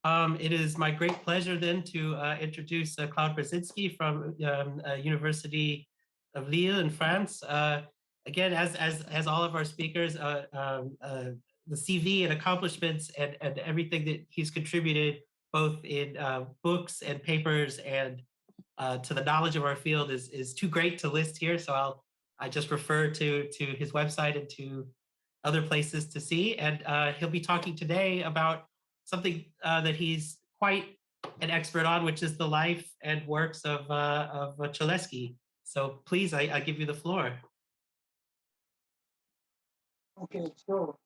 It is my great pleasure then to introduce Claude Brezinski from University of Lille in France. Again, as all of our speakers, the CV and accomplishments and everything that he's contributed, both in books and papers and to the knowledge of our field, is too great to list here. So I just refer to his website and to other places to see. And he'll be talking today about something that he's quite an expert on, which is the life and works of Cholesky. So please, I give you the floor. Okay, so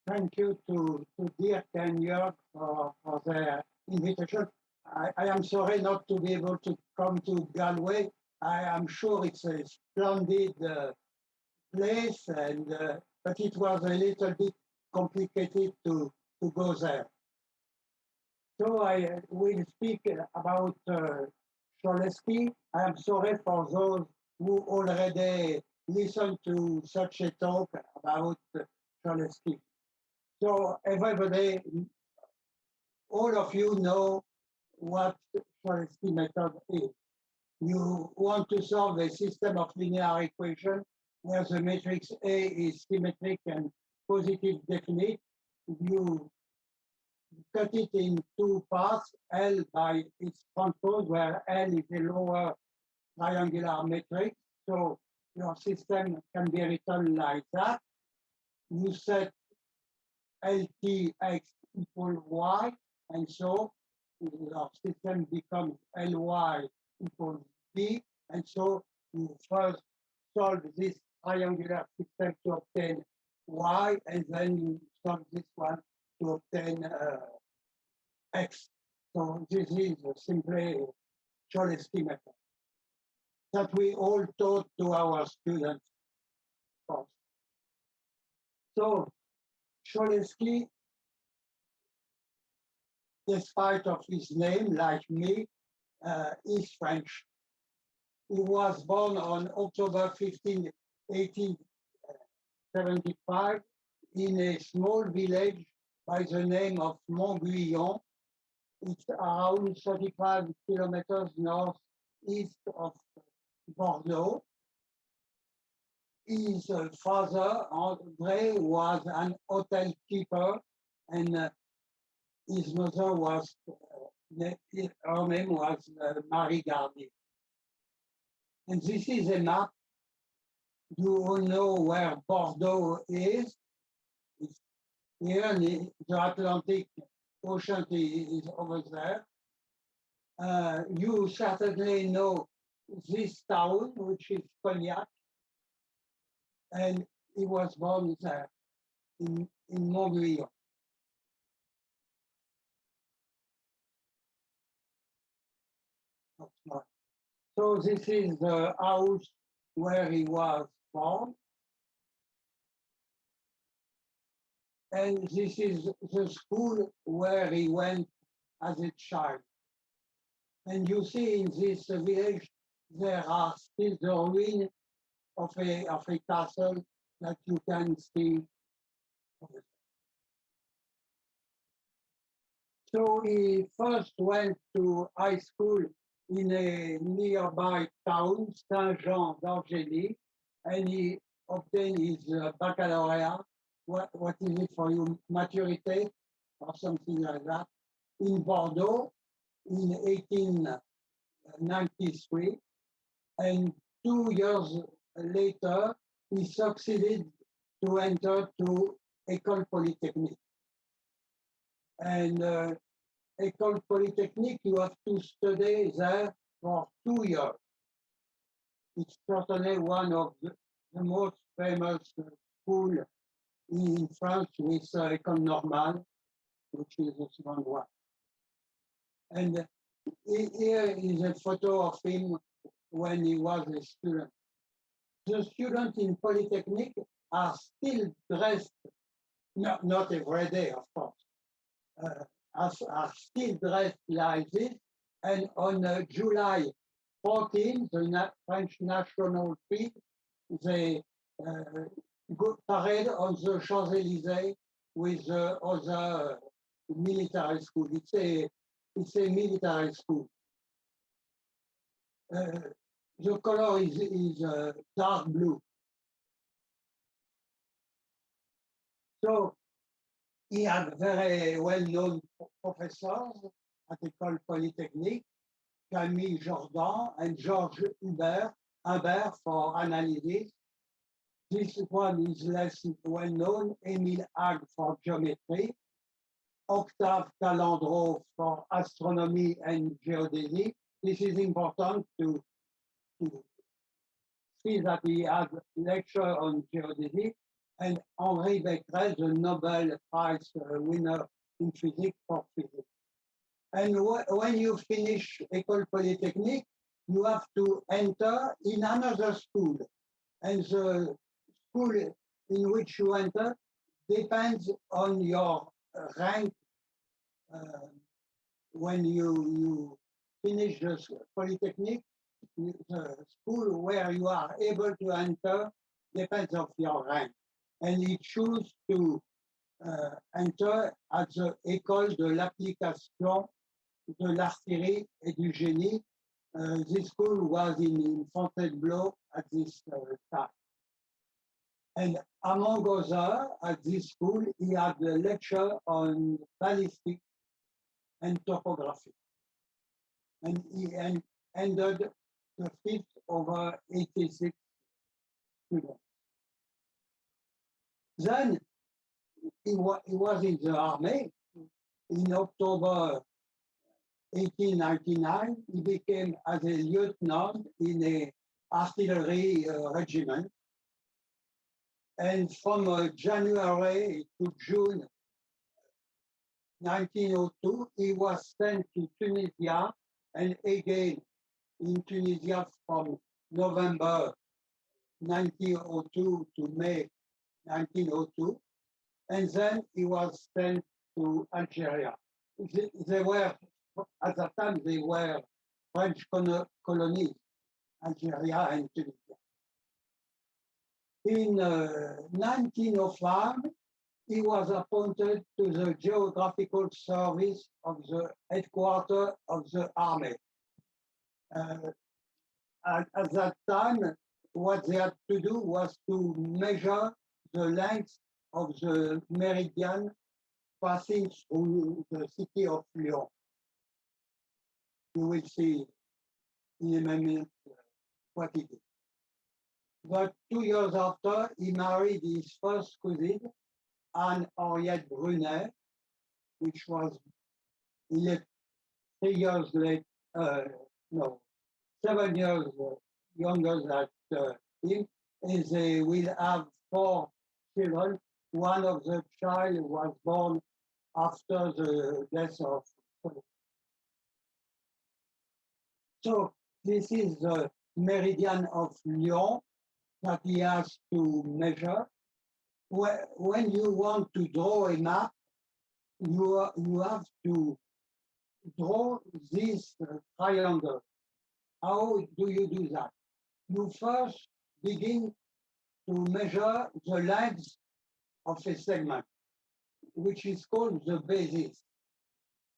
thank you to Dirk and Jörg for their invitation. I am sorry not to be able to come to Galway. I am sure it's a splendid place, but it was a little bit complicated to go there. So I will speak about Cholesky. I am sorry for those who already listened to such a talk about Cholesky. So everybody, all of you know what Cholesky method is. You want to solve a system of linear equation where the matrix A is symmetric and positive definite. You cut it in two parts, L by its transpose, where L is a lower triangular matrix. So your system can be written like that. You set LTX equal Y, and so your system becomes Ly equals B, and so you first solve this triangular system to obtain Y, and then you solve this one to obtain X. So this is simply Cholesky method that we all taught to our students. So Cholesky, despite of his name, like me, is French. He was born on October 15, 1875, in a small village by the name of Montguillon. It's around 35 kilometers northeast of Bordeaux. His father, André, was an hotel keeper, and his mother was, her name was Marie Garnier. And this is a map. You all know where Bordeaux is. It's here, the Atlantic Ocean is over there. You certainly know this town, which is Cognac, and he was born there in Montguillon. So this is the house where he was born. And this is the school where he went as a child. And you see in this village, there are still the ruins of a castle that you can see. So he first went to high school in a nearby town, Saint-Jean d'Angély, and he obtained his baccalaureate. What is it for you? Maturité or something like that, in Bordeaux in 1893. And 2 years later, he succeeded to enter to École Polytechnique. And École Polytechnique, you have to study there for 2 years. It's certainly one of the most famous schools in France with École Normale, which is a small one. And here is a photo of him when he was a student. The students in Polytechnic are still dressed, not every day, of course, are still dressed like this. And on July 14, the French National Feast, they go parade on the Champs-Élysées with other military school. It's a military school. The color is dark blue. So he had very well-known professors at École Polytechnique, Camille Jordan and Georges Humbert for analysis. This one is less well-known, Émile Hague for geometry, Octave Calandro for astronomy and geodesy. This is important to see that he had lecture on geodesy, and Henri Becquerel, the Nobel Prize winner in physics for physics. And when you finish École Polytechnique, you have to enter in another school. And the school in which you enter depends on your rank uh, when you finish the Polytechnique. The school where you are able to enter depends of your rank. And you choose to enter at the École de l'application de l'artillerie et du génie. This school was in Fontainebleau at this time. And among others, at this school, he had a lecture on ballistic and topography. And he ended the fifth over 86 students. Then he was in the army. In October 1899, he became as a lieutenant in an artillery regiment. And from January to June 1902, he was sent to Tunisia and again in Tunisia from November 1902 to May 1902. And then he was sent to Algeria. They were, at that time, they were French colonies, Algeria and Tunisia. In 1905, he was appointed to the geographical service of the headquarters of the army. At that time, what they had to do was to measure the length of the meridian passing through the city of Lyon. You will see in a minute what it is. But 2 years after, he married his first cousin, Anne-Henriette Brunet, which was 3 years late, no, 7 years younger than him, and they will have 4 children. One of the child was born after the death of. So this is the meridian of Lyon that he has to measure. When you want to draw a map, you have to draw this triangle. How do you do that? You first begin to measure the length of a segment, which is called the basis.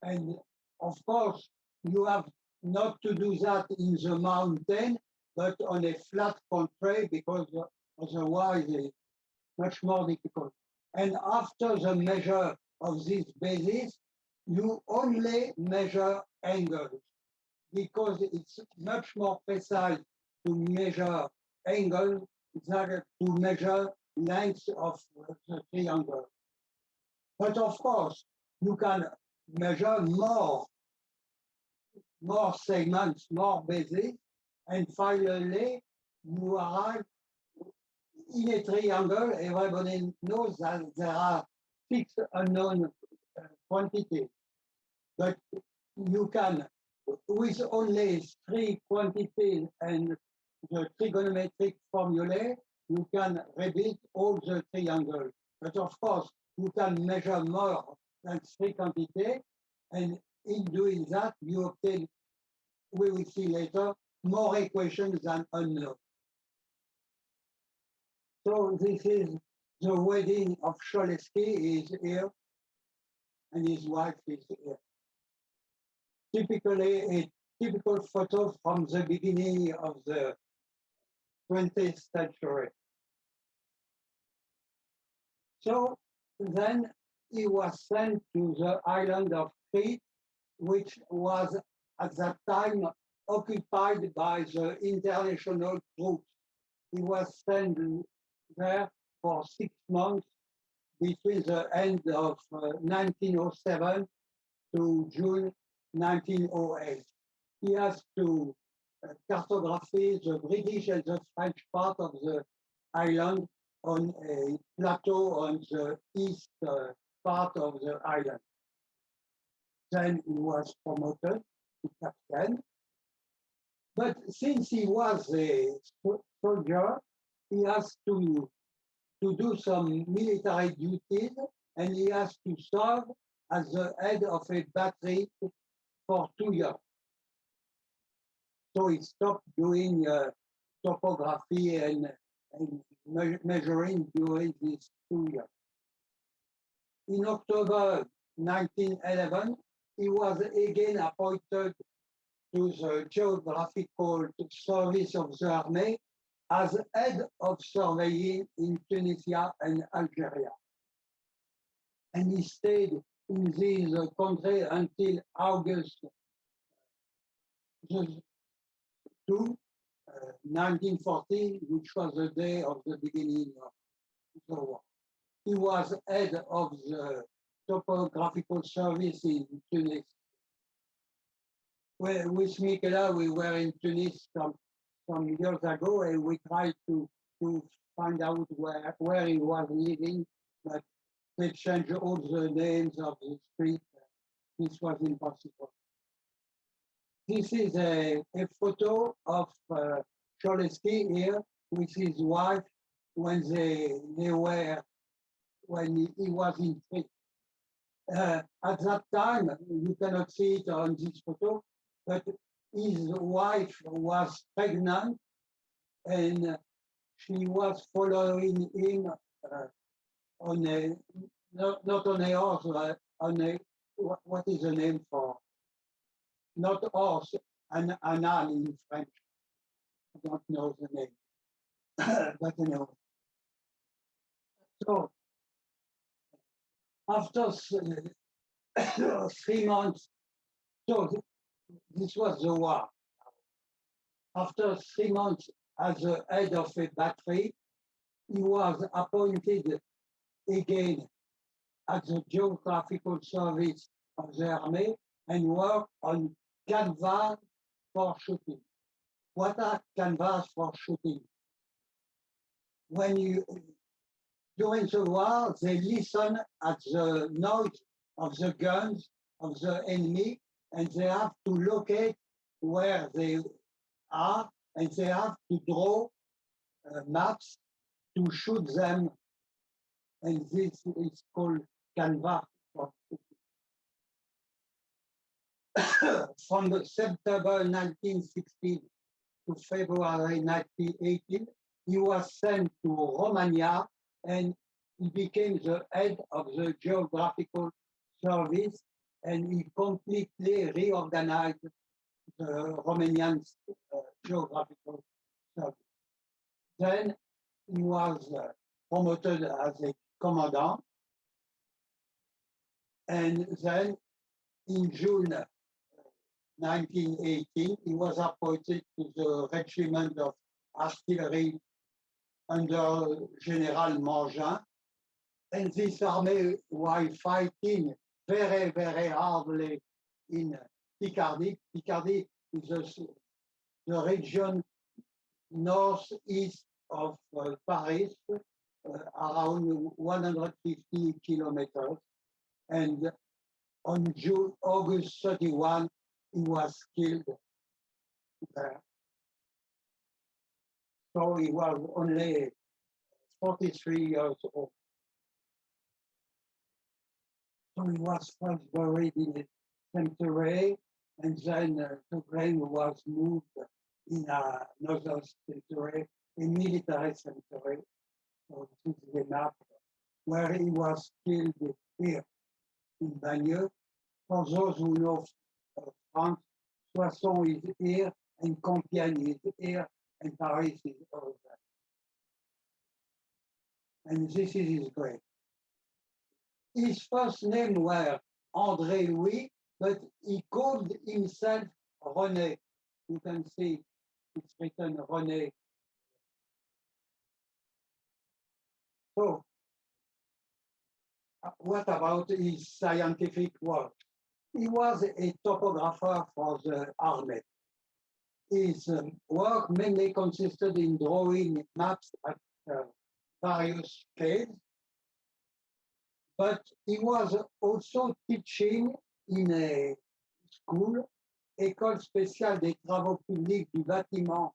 And of course, you have not to do that in the mountain, but on a flat country, because otherwise it's much more difficult. And after the measure of this basis, you only measure angles, because it's much more precise to measure angle than to measure length of the triangle. But of course, you can measure more segments, more bases, and finally, you arrive in a triangle. Everybody knows that there are 6 unknown quantities, but you can, with only 3 quantities and the trigonometric formulae, you can rebuild all the triangles. But of course, you can measure more than 3 quantities, and in doing that, you obtain, we will see later, more equations than unknown. So this is the wedding of Cholesky is here. and his wife is here. Typically, a typical photo from the beginning of the 20th century. So then he was sent to the island of Crete, which was at that time occupied by the international troops. He was sent there for 6 months between the end of 1907 to June 1908. He has to cartography the British and the French part of the island on a plateau on the east part of the island. Then he was promoted to captain. But since he was a soldier, he has to do some military duties and he has to serve as the head of a battery for 2 years. So he stopped doing topography and measuring during these 2 years. In October 1911, he was again appointed to the Geographical Service of the Army as head of surveying in Tunisia and Algeria. And he stayed in this country until August 2, 1914, which was the day of the beginning of the war. He was head of the topographical service in Tunis. With Michela, we were in Tunis some years ago, and we tried to find out where he was living, but they changed all the names of the street. This was impossible. This is a photo of Cholesky here with his wife when he was in Crete. At that time, you cannot see it on this photo, but his wife was pregnant and she was following him on a, not on a horse, on a, what is the name for? Not horse, an âne in French. I don't know the name, but anyway. So after 3 months, so this was the war. After 3 months as the head of a battery, he was appointed again at the Geographical Service of the Army and worked on canvas for shooting. What are canvas for shooting? When you during the war, they listen at the noise of the guns of the enemy, and they have to locate where they are, and they have to draw maps to shoot them, and this is called canvas. From September 1916 to February 1918, he was sent to Romania and he became the head of the Geographical Service and he completely reorganized the Romanian Geographical Service. Then he was promoted as a commandant, and then in June 1918, he was appointed to the regiment of artillery under General Mangin. And this army, while fighting very, very hardly in Picardy, Picardy is the region northeast of Paris, around 150 kilometers. And on August 31, he was killed there. So he was only 43 years old. So he was first buried in a cemetery, and then the grave was moved in another cemetery, a military cemetery. So this is the map where he was killed here. in Bagneux. For those who know France, Soissons is here, and Compiègne is here, and Paris is over there. And this is his grave. His first name was André Louis, but he called himself René. You can see it's written René. So, what about his scientific work? He was a topographer for the army. His work mainly consisted in drawing maps at various scales, but he was also teaching in a school, École spéciale des travaux publics du bâtiment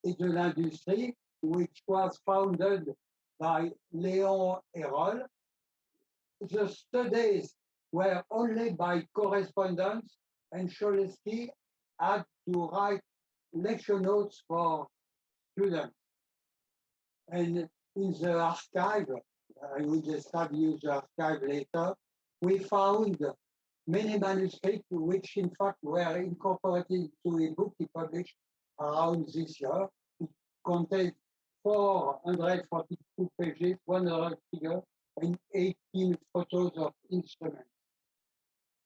et de l'industrie, which was founded by Léon Hérol. The studies were only by correspondence, and Cholesky had to write lecture notes for students. And in the archive, I will describe you the archive later, we found many manuscripts which in fact were incorporated to a book he published around this year. It contains 442 pages, 100 figures, and 18 photos of instruments.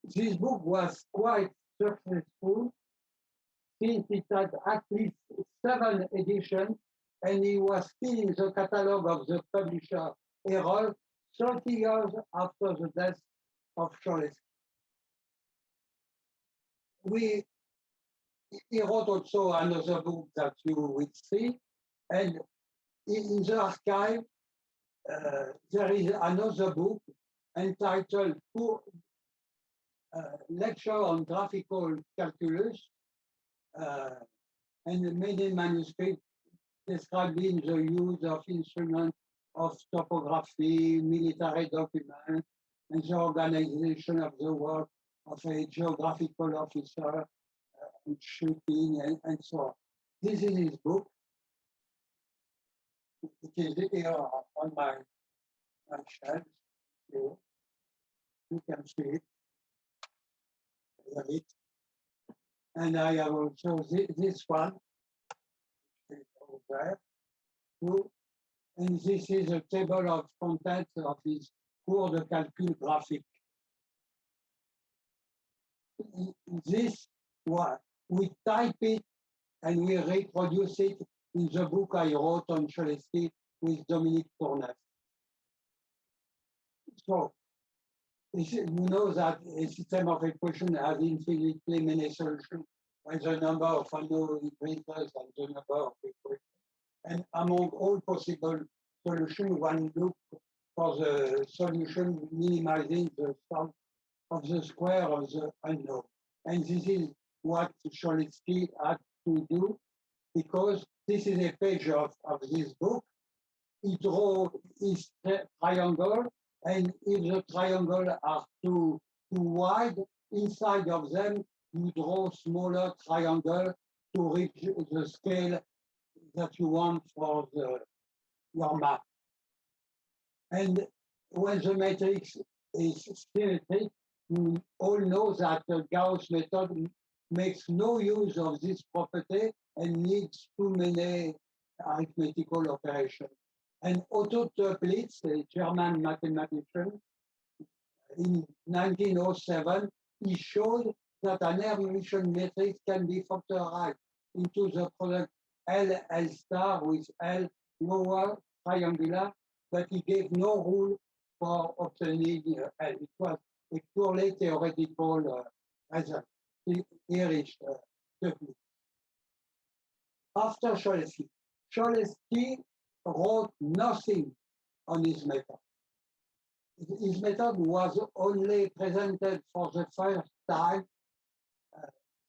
This book was quite successful since it had at least 7 editions, and it was still in the catalog of the publisher Hérol 30 years after the death of Cholesky. He wrote also another book that you will see, and in the archive, there is another book entitled Lecture on Graphical Calculus, and many manuscripts describing the use of instruments of topography, military documents, and the organization of the work of a geographical officer, and shooting, and so on. This is his book. It is here on my shelf. So you can see it. It. And I have also this one over there too. And this is a table of contents of his cours de calcul graphique. This one, we type it and we reproduce it in the book I wrote on Cholesky with Dominique Tourneuf. So, you know that a system of equations has infinitely many solutions with the number of unknown equations and the number of equations. And among all possible solutions, one looks for the solution minimizing the sum of the square of the unknown. And this is what Cholesky had to do, because this is a page of this book. He draws his triangle, and if the triangle are too wide, inside of them, you draw smaller triangle to reach the scale that you want for your map. And when the matrix is symmetric, you all know that the Gauss method makes no use of this property and needs too many arithmetical operations. And Otto Toeplitz, a German mathematician, in 1907, he showed that an Hermitian matrix can be factorized into the product L star with L lower triangular, but he gave no rule for obtaining L. It was a purely theoretical result. Here is Toeplitz. After Cholesky wrote nothing on his method. His method was only presented for the first time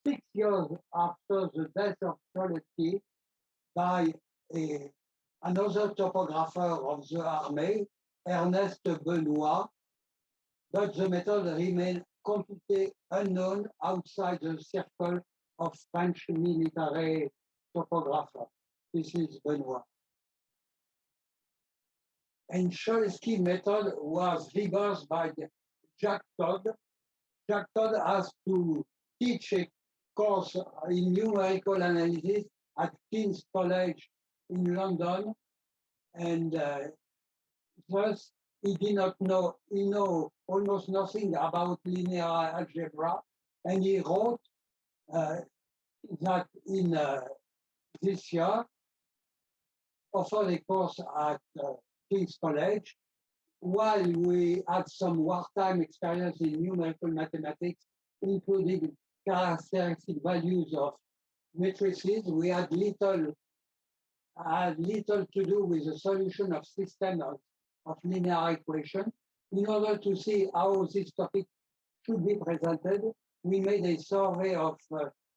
6 years after the death of Cholesky by another topographer of the army, Ernest Benoit, but the method remained completely unknown outside the circle of French military topographers. This is Benoit. And Cholesky's method was reversed by Jack Todd. Jack Todd has to teach a course in numerical analysis at King's College in London, and thus he did not know, he know almost nothing about linear algebra, and he wrote that in this year, offered a course at King's College, while we had some wartime experience in numerical mathematics, including characteristic values of matrices, we had little to do with the solution of systems of linear equation. In order to see how this topic should be presented, we made a survey of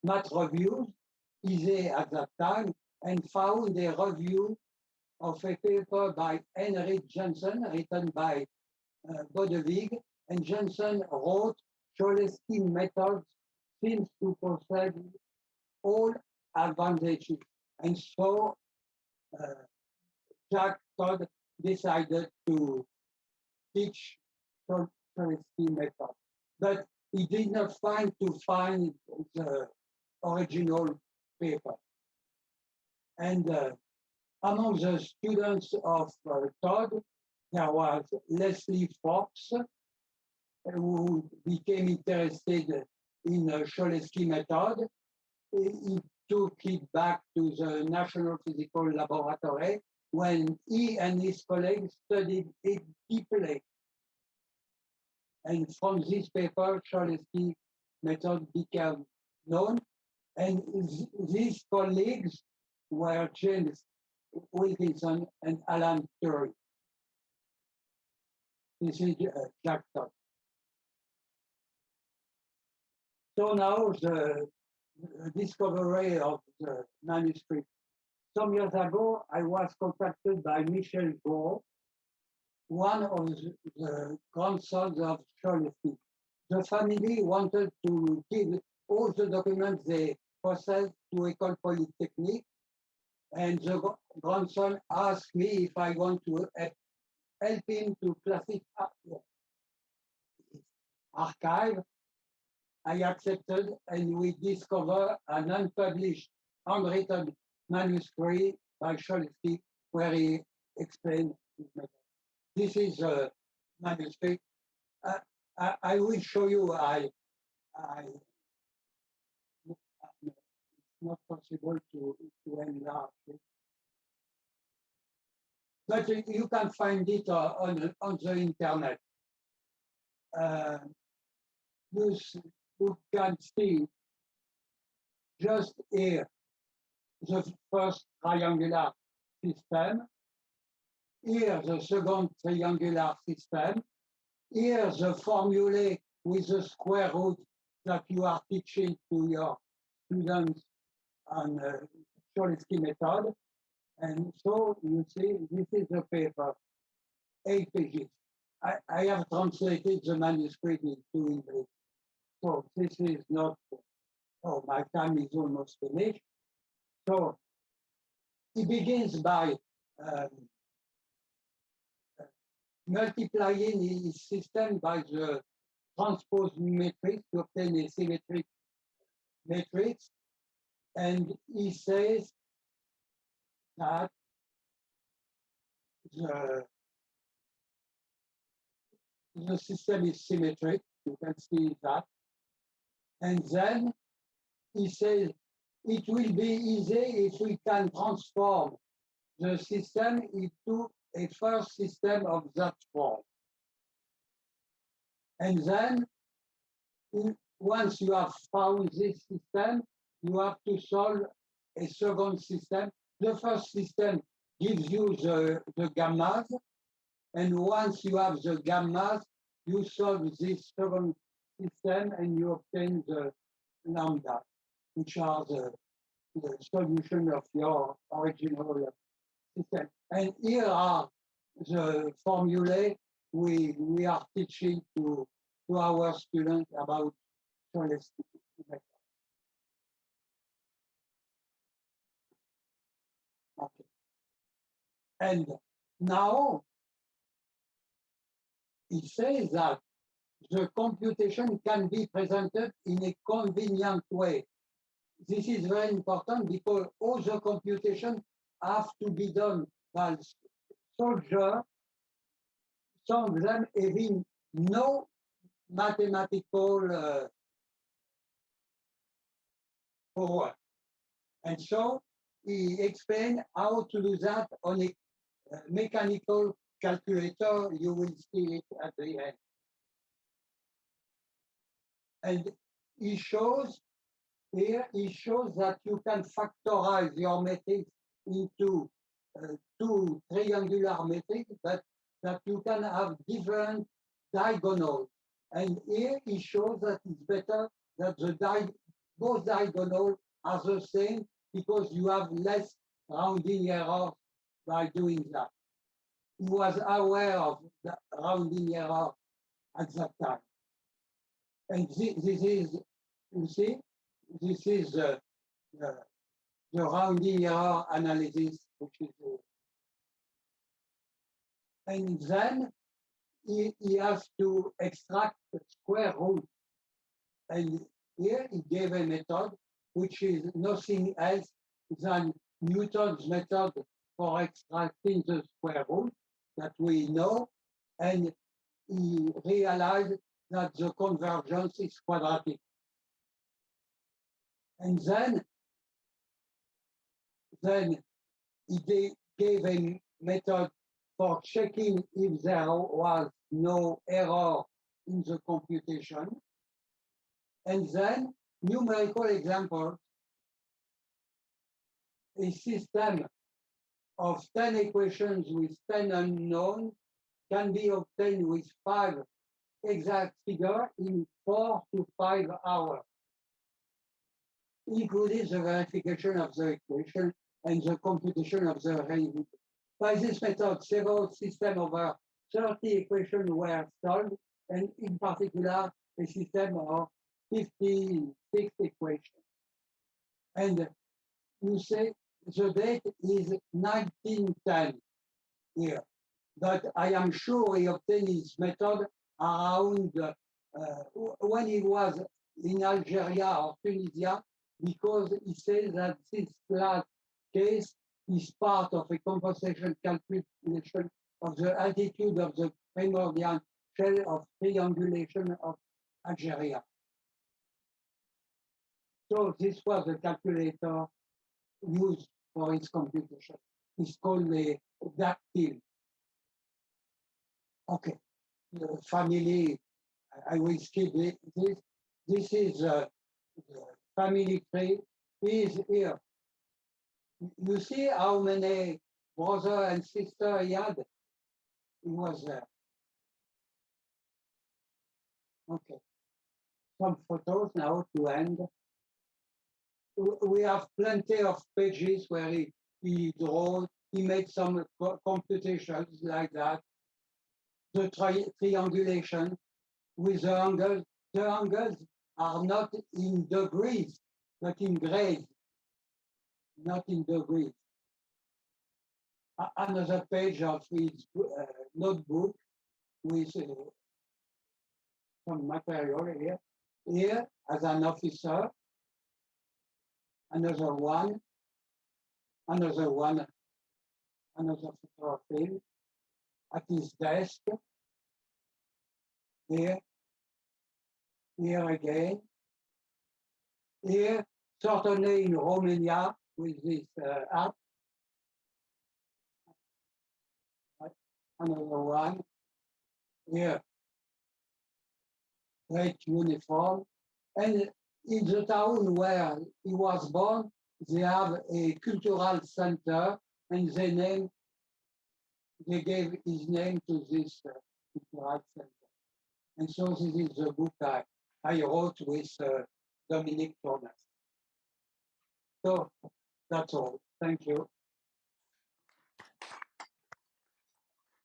math reviews, easy at that time, and found a review of a paper by Henry Jensen, written by Bodevig, and Jensen wrote, Cholesky methods seems to possess all advantages. And so Jack Todd decided to teach Cholesky method. But he did not find the original paper. And among the students of Todd, there was Leslie Fox, who became interested in Cholesky method. He took it back to the National Physical Laboratory when he and his colleagues studied it deeply. And from this paper, Cholesky method became known. And these colleagues were James Wilkinson and Alan Turing. This is Jack Todd. So now the discovery of the manuscript. Some years ago, I was contacted by Michel Gros, one of the grandsons of Cholesky. The family wanted to give all the documents they possessed to École Polytechnique, and the grandson asked me if I want to help him to classify his archive. I accepted, and we discovered an unpublished, unwritten manuscript by Cholesky where he explained his method. This is a manuscript. I will show you. It's not possible to enlarge it, but you can find it on the internet. You, you can see just here the first triangular system, here the second triangular system, here the formulae with the square root that you are teaching to your students on Cholesky method. And so you see, this is the paper, 8 pages. I have translated the manuscript into English. So this is not, oh, my time is almost finished. So he begins by multiplying his system by the transpose matrix to obtain a symmetric matrix. And he says that the system is symmetric. You can see that. And then he says it will be easy if we can transform the system into a first system of that form. And then once you have found this system, you have to solve a second system. The first system gives you the gammas, and once you have the gammas, you solve this second system and you obtain the lambda, which are the solution of your original system. And here are the formulae we are teaching to our students about Cholesky method. Okay. And now it says that the computation can be presented in a convenient way. This is very important because all the computation have to be done by soldiers, some of them having no mathematical power. And so he explained how to do that on a mechanical calculator. You will see it at the end. And he shows here, he shows that you can factorize your matrix into two triangular matrix, but that you can have different diagonals. And here he shows that it's better that both diagonals are the same because you have less rounding errors by doing that. He was aware of the rounding error at that time. And this is, you see, this is the rounding error analysis, which is, and then he has to extract the square root. And here he gave a method which is nothing else than Newton's method for extracting the square root that we know. And he realized that the convergence is quadratic. And then he gave a method for checking if there was no error in the computation. And then numerical examples, a system of 10 equations with 10 unknowns can be obtained with 5 exact figures in 4 to 5 hours, including the verification of the equation and the computation of the range. By this method, several systems over 30 equations were solved, and in particular, a system of 56 equations. And you say the date is 1910 here, but I am sure he obtained his method around when he was in Algeria or Tunisia, because he says that this last case is part of a compensation calculation of the altitude of the primordial shell of triangulation of Algeria. So this was the calculator used for its computation. It's called the dactyl. Okay, the family, I will skip this. This is the family tree. Is here. You see how many brother and sister he had? He was there. Okay. Some photos now to end. We have plenty of pages where he drew, he made some computations like that. The triangulation with the angles. The angles are not in degrees, but in grades, not in degrees. Another page of his notebook with some material here. Here, as an officer, another one, another photography at his desk. Here again. Here, certainly in Romania with this app. Another one. Here, great uniform. And in the town where he was born, they have a cultural center, and they gave his name to this cultural center. And so this is the book I wrote with Dominique Thomas. So that's all. Thank you.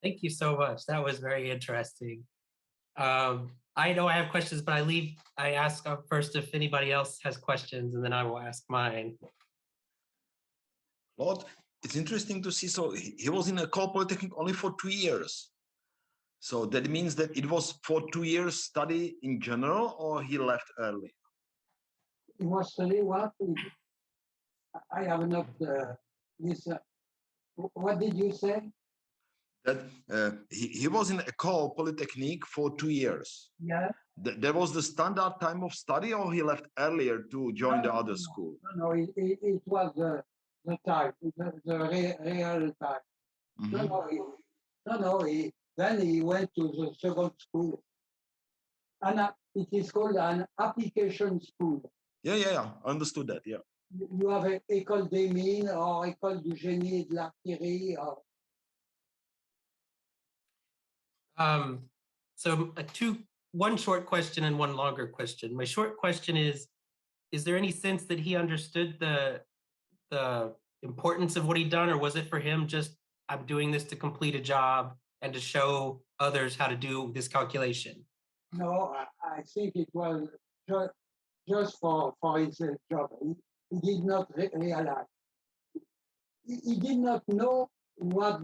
Thank you so much. That was very interesting. I know I have questions, but I ask first if anybody else has questions, and then I will ask mine. Claude, it's interesting to see. So he was in a École Polytechnique only for 2 years. So that means that it was for 2 years study in general, or he left early? It was really what? I have not listen. What did you say? That he was in École Polytechnique for 2 years. Yeah. There was the standard time of study, or he left earlier to join the other No, school? no, it was the time, the real time. No, Mhm. no, then he went to the second school. It is called an application school. Yeah. I understood that. Yeah. You have an école des mines or école du génie et de l'artillerie. Um, so one short question and one longer question. My short question is there any sense that he understood the importance of what he'd done, or was it for him just, I'm doing this to complete a job and to show others how to do this calculation? No, I think it was just for his job. He did not realize. He did not know what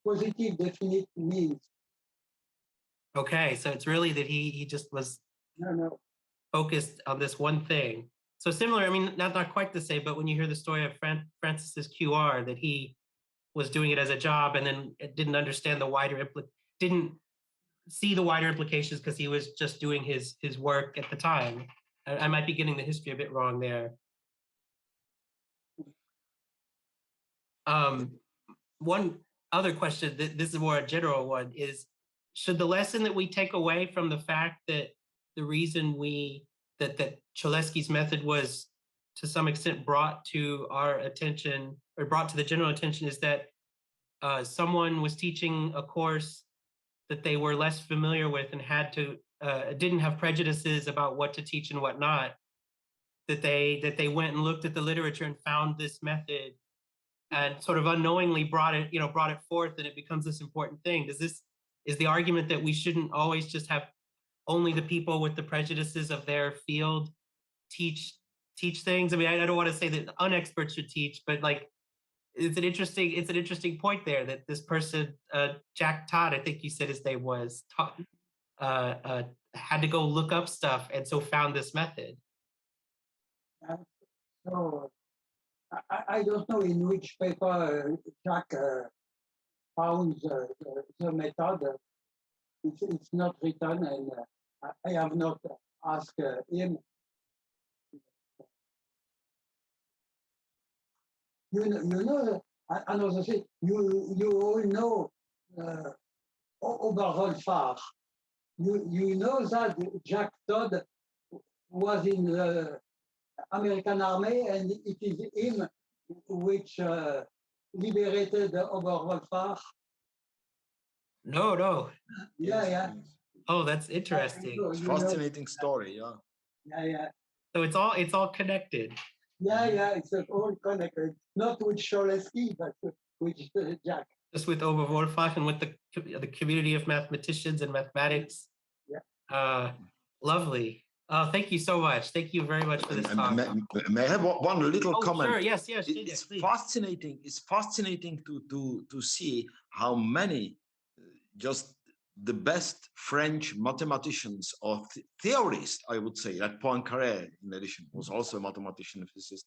positive definite means. Okay, so it's really that he just was No. focused on this one thing. So similar, I mean, not quite the same, but when you hear the story of Francis's QR, that he was doing it as a job and then didn't understand the didn't see the wider implications because he was just doing his work at the time. I might be getting the history a bit wrong there. One other question, this is more a general one, is should the lesson that we take away from the fact that the reason that Cholesky's method was to some extent brought to our attention or brought to the general attention is that someone was teaching a course that they were less familiar with and didn't have prejudices about what to teach and what not, that they went and looked at the literature and found this method and sort of unknowingly brought it forth, and it becomes this important thing. Is the argument that we shouldn't always just have only the people with the prejudices of their field teach things? I mean, I don't want to say that unexperts should teach, but like it's an interesting point there that this person, Jack Todd, I think you said his name was, had to go look up stuff and so found this method. So I don't know in which paper Jack found the method. It's not written, and I have not asked him. You know another thing. You all know Oberwolfach. You know that Jack Todd was in the American army, and it is him which liberated Oberwolfach. No. Yeah. Oh, that's interesting. It's fascinating story. Yeah. Yeah. So it's all connected. Yeah, it's all connected. Not with Cholesky, but with Jack. Just with Oberwolfach and with the community of mathematicians and mathematics. Yeah. Lovely. Thank you so much. Thank you very much for this talk. May I have one little comment? Sure. Yes. It's fascinating. It's fascinating to see how many just the best French mathematicians or theorists, I would say, like Poincaré, in addition, was also a mathematician and physicist,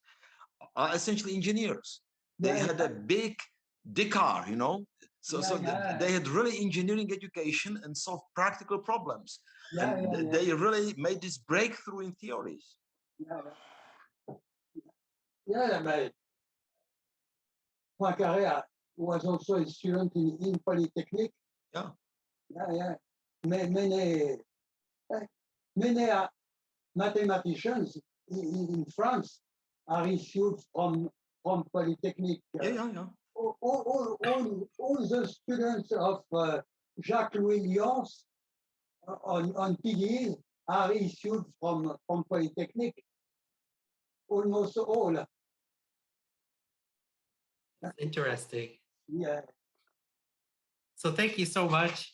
are essentially engineers. They had a big Descartes, so they had really engineering education and solved practical problems. They really made this breakthrough in theories. But Poincaré was also a student in Polytechnique. Yeah. Many mathematicians in France are issued from Polytechnique. Yeah. All the students of Jacques Louis Lyons on PDEs are issued from Polytechnique. Almost all. That's interesting. Yeah. So thank you so much.